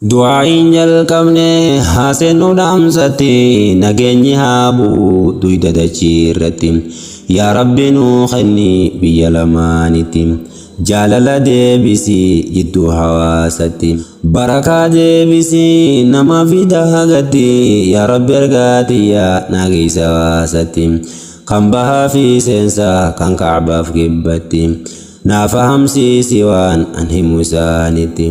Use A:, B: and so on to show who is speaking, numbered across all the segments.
A: Du'aayin jalqabne haasenu dhaamsatti nageenyi haa bu'u duyda dachii irratti yaa rabbi nuu kenni biyya lamaanitti jaalala deebisi jidduu hawaasatti barakaa deebisi nama fidaa gatti yaa rabbi ergaatiyya nageessa hawaasatti kan bahaa fi seensa kan ka'baaf gibbatti naaf fahamsiisi waan an himu isaanitti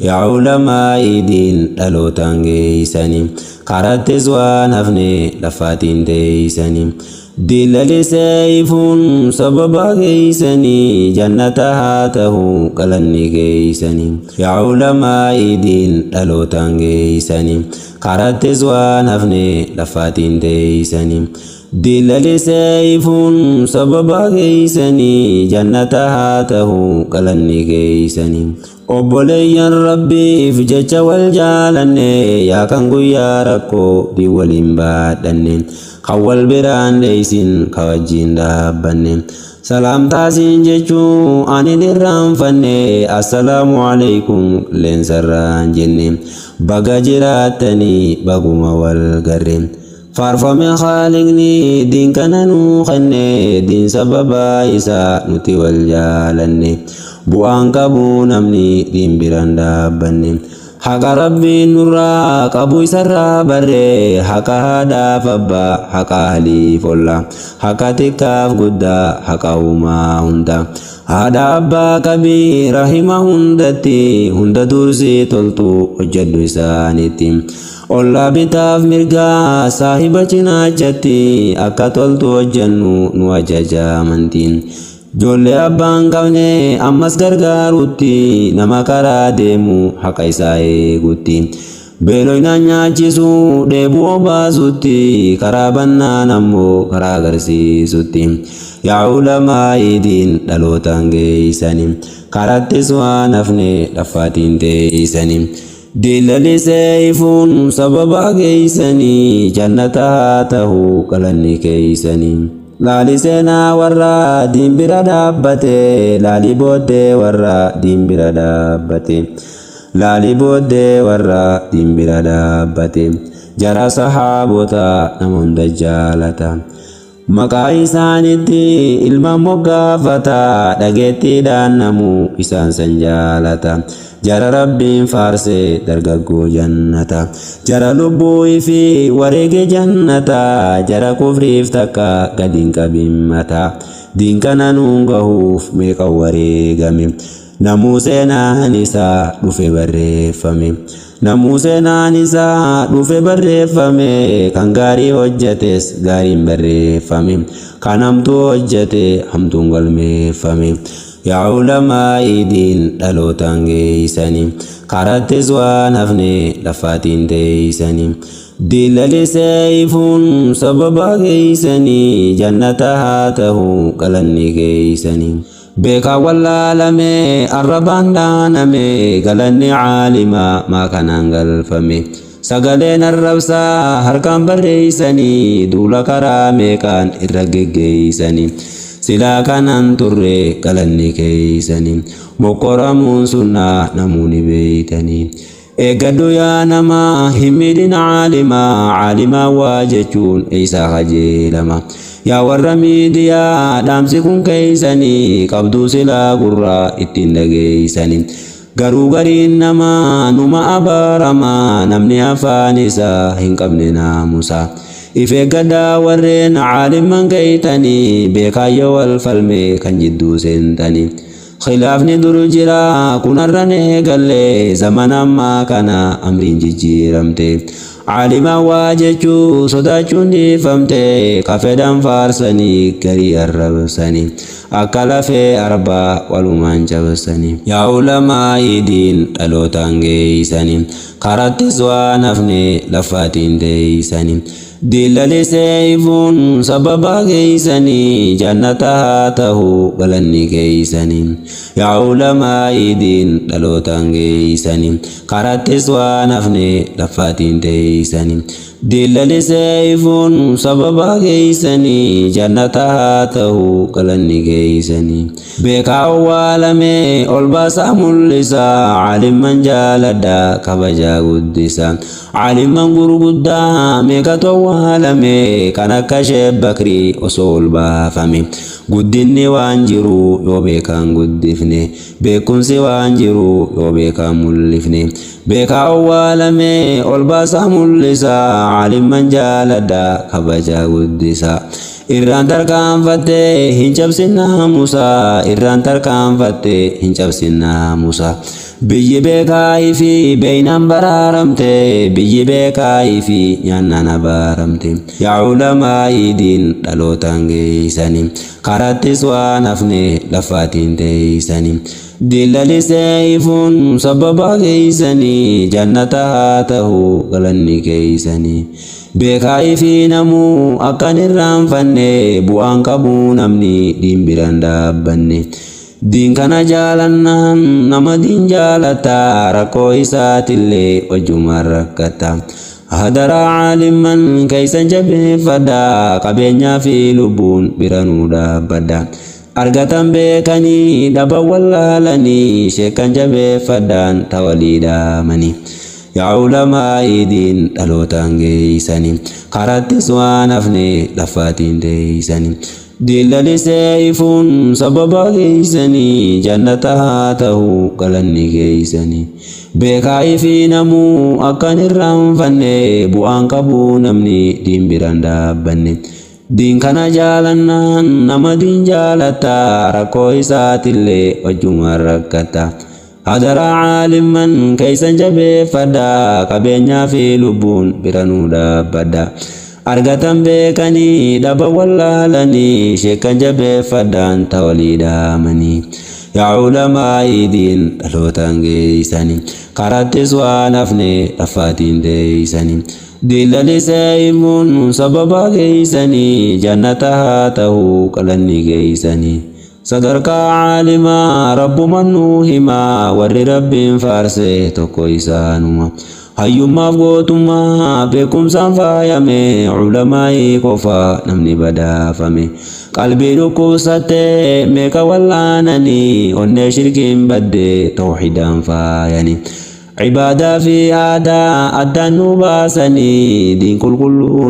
A: yaa ulamaa diin dhalootaan geeysanii karattis waan hafne lafaatiin teeysanii diilali seeyfuun sababa geeysanii jannata haa ta'u galanni geeysanii yaa ulamaa diin dhalootaan geeysanii karattis waan hafne lafaatiin teeysanii diilali seeyfuun sababa geeysanii jannata haa ta'u galanni geeysanii obboleeyyan rabbiif jecha wal jaalanne yaa kan guyyaa rakkoo di waliin baadhanne kan wal biraan dheeysin ka wajjiin dhaabbanne salaamtaasiin jechuu ani irraanfanne assalaamu alaykum qilleensarraan jenne baga jiraattanii baguma wal garre faarfame khaliqni diin kana nuu kenne diin sababa isaa nuti wal jaalanne bu'aan qabu namni diin biraan dhaabbanne haqa rabbiin nurraa qabu isarraa barre haqa haadhaaf abbaa haqa ahliif olla haqa xiqqaaf guddaa haqa uumaa hunda haadha abbaa qabii rahima hundatti hunda dursii toltu hojjedhu isaanitti ollaa bitaaf mirgaa saahiba cinaachatti akka toltu hojjennu nu ajaja amantiin jolle abbaan qabne ammas gargaarutti nama karaa deemu haqa isaa eegutti beeloyna nyaachisu dheebuu obaasutti karaa bannaan ammoo karaa agarsiisutti yaa ulamaa diin dhalootaan geeysanii karattis waan hafne lafaatiin teeysanii diilali seeyfuun sababa geeysanii jannata haa ta'u galanni keeysanii laali seenaa warra diin bira dhaabbate laali booddee warra diin bira dhaabbate laali booddee warra diin bira dhaabbate jara sahaabota nama hunda jaalata maqaa isaanitti ilma moggaafata dhageettiidhaan namu isaan san jaalata jara rabbiin faarse dargaggoo jannata jara lubbuu fi wareege jannata jara kufriif takka gadiin qabimmata diin kana nuun gahuuf meeqa wareegame namuu seenaan isaa dhufe barreeffame namuu seenaan isaa dhufe barreeffame kan gaarii hojjetes gaariin barreeffame kan hamtuu hojjete hamtuun galmeeffame yaa ulamaa diin dhalootaan geeysanii karattis waan hafne lafaatiin teeysanii diilali seeyfuun sababa geeysanii jannata haa ta'u galanni geeysanii beekaa wallaalame arrabaan dhaaname galanni caalimaa maa kanaan galfame sagaleen arrabsaa harkaan barreeysanii duula karaa meeqaan irra geggeeysanii silaa kanan turre galanni keeysanii moqqoramuun sunnaa namuuni beeytanii eeggadhu yaa namaa himidhin caalimaa waa jechuun eeysaa qajeelama yaa warra miidiyaa dhaamsi kun keeysanii qabduu silaa gurraa ittiin dhageeysanii garuu gariin namaa numa abaaramaa namni afaan isaa hin qabne naamusa if eeggadhaa warreen caaliman keeytanii beekaayyo wal falme kan jidduu seentanii khilaafni dur jira kunarran eegalle zaman ammaa kana amriin jijjiiramte caalimaa waa jechuu sodaachuun dhiifamte kafedhan faarsanii garii arrabsanii akka lafee arbaa walumaan cabsanii yaa ulamaa diin dhalootaan geeysanii karattis waan hafne lafaatiin teeysanii دلالي سيفون سببا كيسني جنتها تهو غلني كيسني يا علماء دين دلوتان كيسني قراتس ونفني لفاتين تيسني دلالي سيفون سببا كيسني جنتها تهو غلني كيسني بك أولمي ألباسا ملسا علم من جالدا كبجا قدسا علم من قرقدا ميكتو عالمي كان كشف بكري أصول بافمي قدني وانجرو يو بيكان قدفني بيكون سي وانجرو يو بيكان ملفني بيكا أولمي ألباسا ملسا علم من جالدا كبجا قدسا إران تركان فتي هنجب سنة موسى إران تركان فتي هنجب سنة موسى بيجي بيكاي في بينام برارمتي بيجي بيكاي في يانا بارمتي يا علماء دين دلوتان جيساني قراتس ونفني لفاتين تيساني دلالي سيفون سببا جيساني جنتها تهو غلني كيساني بيكاي في نمو أكان الرانفاني بوان كبو نمني دين بران بني دين كان جالنا نما دين جالتا ركو إسات اللي وجمع ركتا هدر عالما كيسا جبه فدا قبينيا في لبون برانو بدا أرغتان بيكاني دبا واللالاني شيكان جبه فدان توليدا مني يا علماء دين دلوتان جيساني قراتس ونفني لفاتين تيساني دلالي سيفون سببا جيساني جنتها تهو قلني جيساني بيكاي في نمو أكان الرانفاني بوان كبو نمني دين بران بني دين كان جالنا نما دين جالتا ركو إسات اللي وجمع ركتا هدر عالما كيسا جبه فدا قبينيا في لبون برانو بدا أرغتان بيكاني دبا واللالاني شيكان جبه فدان توليدا مني يا علماء دين دلوتان جيساني قراتس ونفني لفاتين تيساني دلالي سيمون سببا جيساني جنتها تهو قلني جيساني صدرك عالما رب منوهما ور رب فارسه توكو إسانوما hayyummaaf gootummaa beekumsaan faayame ulamaa'i qofa namni badaafame qalbii dhukkubsattee meeqa wallaananii onnee shirkiin badde tawxiidaan faayani عبادة في عادة أدنو باسني دين كل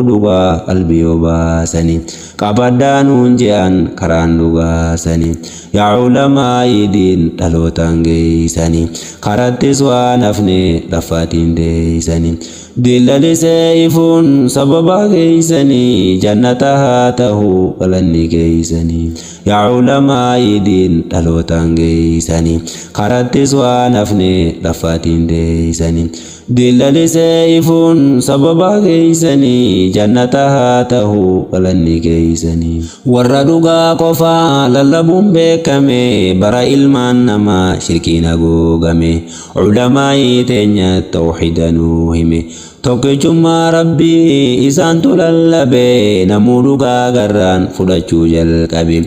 A: دوغا قلبي وباسني كابدانون جان كران دوغا سني يا علماء دين تلوتان جيساني كارتس ونفني لفاتين ديساني دلالي سيفون سببا جيساني جنتها تهو قلني جيساني يا علماء دين تلوتان جيساني كارتس ونفني لفاتين ديساني دلالي سيفون سببا جيساني جنتها تهو قلني جيساني وردوغا قفا للبون بكمي برا إلمان نما شركين غوغمي علماء تنيا توحيدا نوهمي توكيشما ربي إسان تلالبي نمودوغا غران فلچو جلقبي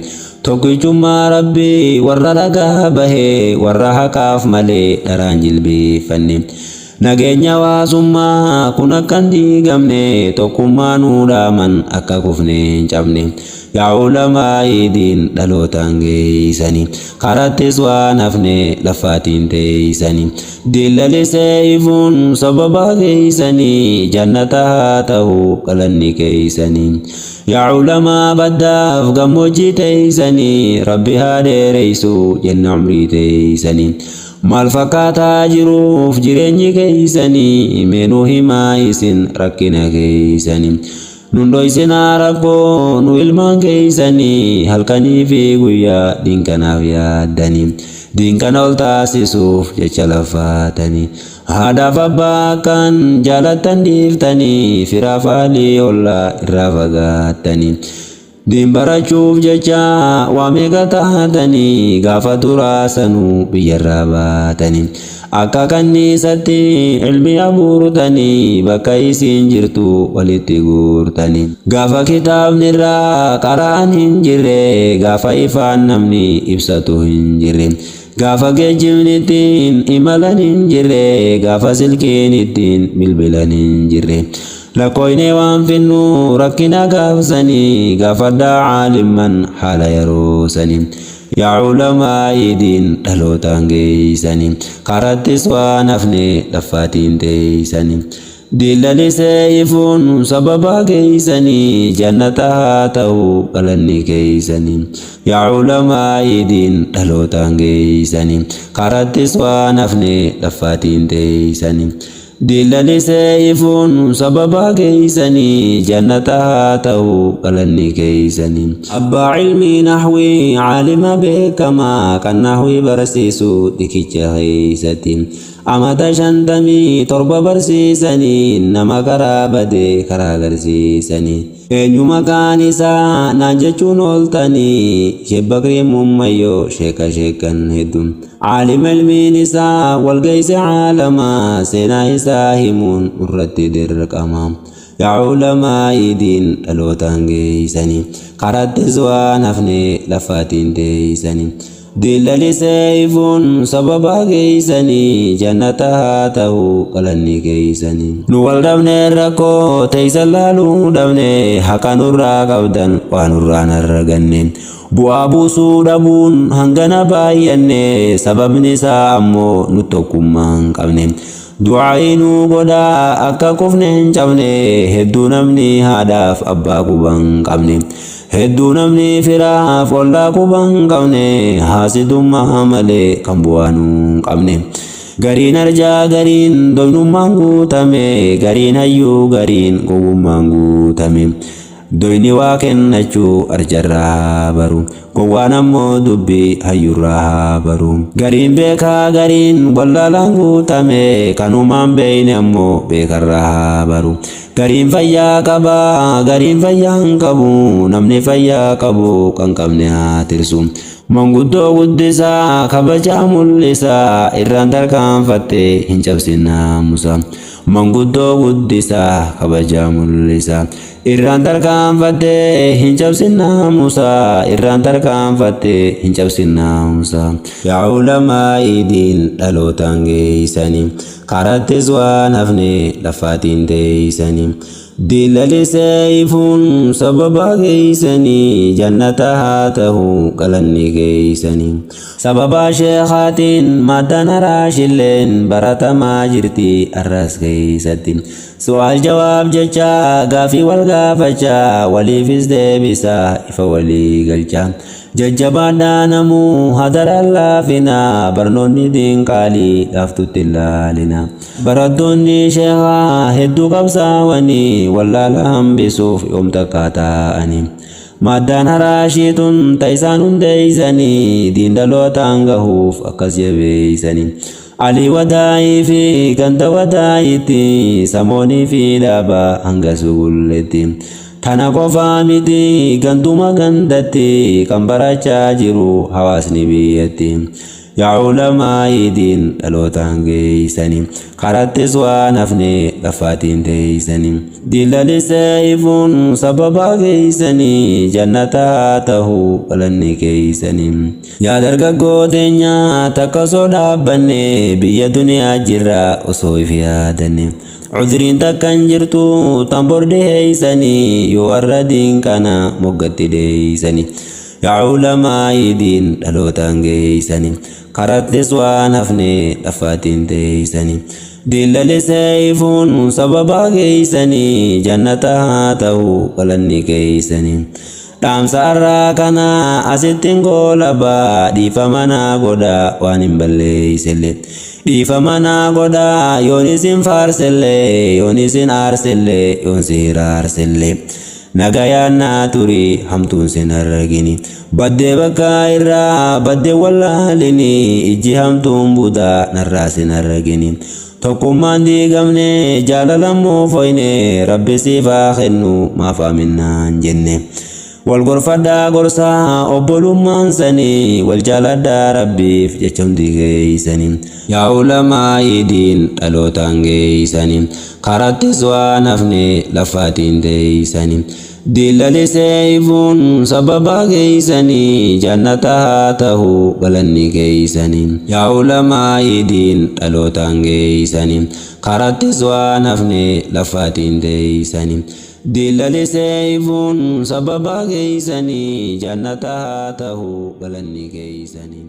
A: توكيشما ربي ورلقا بهي ورحكاف ملي درانجل بفني nageenya waasummaa kun akkan diigamne tokkummaa nuu dhaaman akka kufne hin cabne yaa ulamaa'i diin dhalootaan geeysanii karattis waan hafne lafaatiin teeysanii dillali seeyfuun sababa geeysanii jannata haa ta'u qalanni keeysanii yaa ulamaa baddaaf gammoojjii teeysanii rabbi haa dheereysu jenna umrii teeysanii maal fakkaataa jiruuf jireenyi keeysanii meenuu himaa isin rakkina keeysanii nundoysinaa rakkoo nu ilmaan keeysanii halkanii fi guyyaa diinkanaaf yaaddanii diinkana ol taasisuuf jecha lafaatanii haadhaaf abbaa akkan jaalattan dhiiftanii firaaf haalii ollaa irraa fagaattanii diin barachuuf jecha waa meeqa taatanii gaafa turaasanuu biyyarraa baatanii akka kanniisatti ilmi abuurtanii bakka isiin jirtu walitti guurtanii gaafa kitaabni irraa qara'an hin jirre gaafa ifaan namni ibsatu hin jirre gaafa geejjibni ittiin imalan hin jirre gaafa silkiin ittiin bilbilan hin jirre lakkoyne waan finnu rakkina gaafsanii gaafadhaa caalimman haala yeroo sanii yaa ulamaa'i diin dhalootaan geeysanii karattis waan hafne dhaffaatiin teeysanii diillalisee ifuun sababa geeysanii jannata haa ta'u galanni keeysanii yaa ulamaa'i diin dhalootaan geeysanii karattis waan hafne dhaffaatiin teeysanii diillalisee ifuun sababa geeysanii jannata haa ta'u galanni keeysanii abbaa ilmii nahwii caalima beekamaa kan nahwii barsiisu dhikicha keeysatti amata 57 barsiisanii nama karaa badee karaa agarsiisanii eenyu maqaan isaa naan jechuun ooltanii Sheek Bakrii Mummayyoo sheekan hedduun caalima ilmiin isaa walgeeyse caalamaa seenaa isaa himuun irratti dirqama yaa ulamaa'i diin dhalootaan geeysanii karattis waan hafne laffaatiin teeysanii diillalisee ifuun sababa geeysanii jannata haa ta'u galanni keeysanii nu wal dhabne rakkoo teeysan laaluu dhabne haqa nurraa qabdan waan nurraan arganne bu'aa buusuu dhabuun hangana baay'anne sababni isaa ammoo nu tokkummaa hin qabne du'aa'ii nu godhaa akka kufne hin cabne hedduu namni haadhaaf abbaa quba hin qabne hedduu namni firaaf ollaa quba hin qabne haasidummaa malee kan bu'aa nu hin qabne gariin arjaa gariin doynummaan guutame gariin hayyuu gariin gowwummaan guutame doyni waa kennachuu arjarraa baru gowwaan ammoo dubbii hayyurraa baru gariin beekaa gariin wallaalaan guutame kanumaan beeyne ammoo beekarraa baru gariin fayyaa qabaa gariin fayyaa hin qabu namni fayyaa qabu kan qabne haa tirsu manguddoo guddisaa kabajaa mul'isaa irraan tarkaanfatte hin cabsin naamusa manguddoo guddisaa kabajaa mul'isaa irraan tarkaanfatte hin cabsin naamusa irraan tarkaanfatte hin cabsin naamusa yaa ulamaa'i diin dhalootaan geeysanii karattis waan hafne laffaatiin teeysanii diillalisee ifuun sababa geeysanii jannata haa ta'u galanni keeysanii sababa sheekaatiin maddaan araashilleen baratamaa jirti arras keeysatti su'aal jawaab jecha gaafii wal gaafachaa waliifis deebisaa ifa walii galchaa jajjabaadhaa namuu hadaraan laafinaa barnoonni diinqaalii laaftutti ilaalina barattoonni sheekaa hedduu qabsaawanii wallaala hambisuuf yoomta kaataa'anii maddaan araashiitun taisaan hundeeysanii diin dhalootaan gahuuf akkas jabeeysanii alii wadaa'ii fi ganda wadaa'itti samoonii fi dhaabaa hanga sugulletti tana qofaa miti ganduma gandatti kan barachaa jiru hawaasni biyyatti yaa ulamaa'i diin dhalootaan geeysanii karattis waan hafne laffaatiin teeysanii diillalisee ifuun sababa geeysanii jannata haa ta'u galanni keeysanii yaa dargaggoo teenya takka osoo dhaabbanne biyya duniyaa jirra osoo if yaadanne cuduriin takkan jirtu tambor dhiheeysanii yoo warra diin kana moggatti deeysanii yaa ulamaa'i diin dhalootaan geeysanii karattis waan hafne laffaatiin teeysanii diillalisee ifuun sababa geeysanii jannata haa ta'u galanni keeysanii dhaamsa irraa kana asittiin goolabaa dhiifama naa godhaa waan hin balleeyselle dhiifama naa godhaa yoon isin faarsellee yoon isin aarsellee yoon siira aarsellee nagayaan naa turii hamtuun sin argini baddee bakka irraa baddee wallaalini ijji hamtuun budaa narraa sin argini tokkummaan diigamne jaalalammoo foyne rabbi siifaa kennu maaf aminnaan jenne wal gorfadhaa gorsaa obbolummaan sanii wal jaaladhaa rabbiif jechamti geeysanii yaa ulamaa idiin dhalootaan geeysanii karattis waan hafne lafaatiin teeysanii dilalisee ifuun sababa geeysanii jannata haa ta'u galanni geeysanii yaa ulamaa idiin dhalootaan geeysanii karattis waan hafne lafaatiin teeysanii dilalisee ifuun sababa geeysanii jannata haa ta'u galanni geeysanii